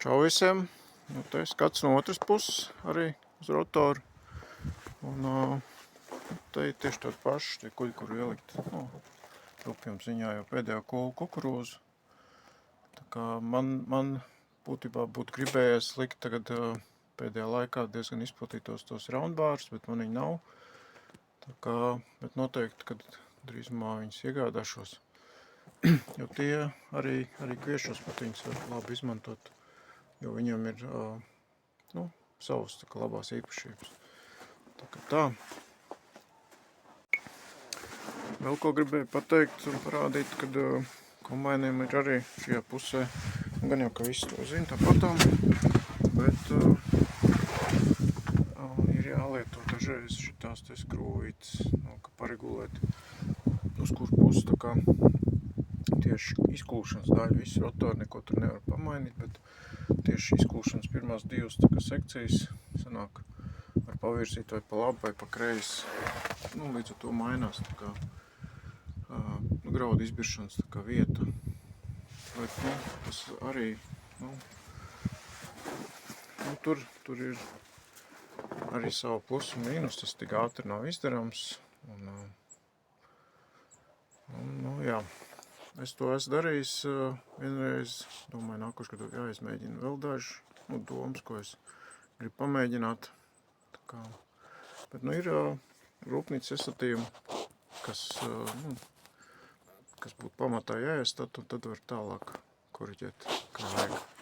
Čau visiem! Nu, te skats no otras puses arī uz rotoru. Un te ir tieši tādi paši tie kuļi, kur ielikt rupjums ziņā jau pēdējo kolu kukurūzu. Tā kā man būtībā būtu gribējies likt tagad pēdējā laikā diezgan izplatītos tos raundbārus, bet man viņi nav. Tā kā, bet noteikti, kad drīzumā viņus iegādāšos. Jo tie arī kviešos patiņus var labi izmantot, jo viņam ir savas tā kā labās īpašības. Tā kā tā. Vēl ko gribēju pateikt un parādīt, kad kombainiem ir arī šajā pusē, gan jau ka visi to zina tāpatām, bet ir jālieto dažreiz šitās te skrūvītes, ka paregulēt, uz kur pusi tā kā tieši izklūšanas daļa, visu rotoru neko tur nevar pamainīt, bet tieši izklūšanas pirmās divas tā kā sekcijas sanāk var pavirzīt vai pa labi vai pa kreisi. Līdz ar to mainās tā kā graudu izbiršanas tā kā vieta. Bet tas arī, tur ir arī savu plusu un mīnus, tas tik ātri nav izdarams. Jā. Es to esmu darījis vienreiz, domāju, nākošajā gadā jāizmēģina vēl daži domas, ko es gribu pamēģināt. Tā kā, bet ir rūpnīcas iestatījumi, kas būtu pamatā jāiestat, un tad var tālāk koriģēt, kā vajag.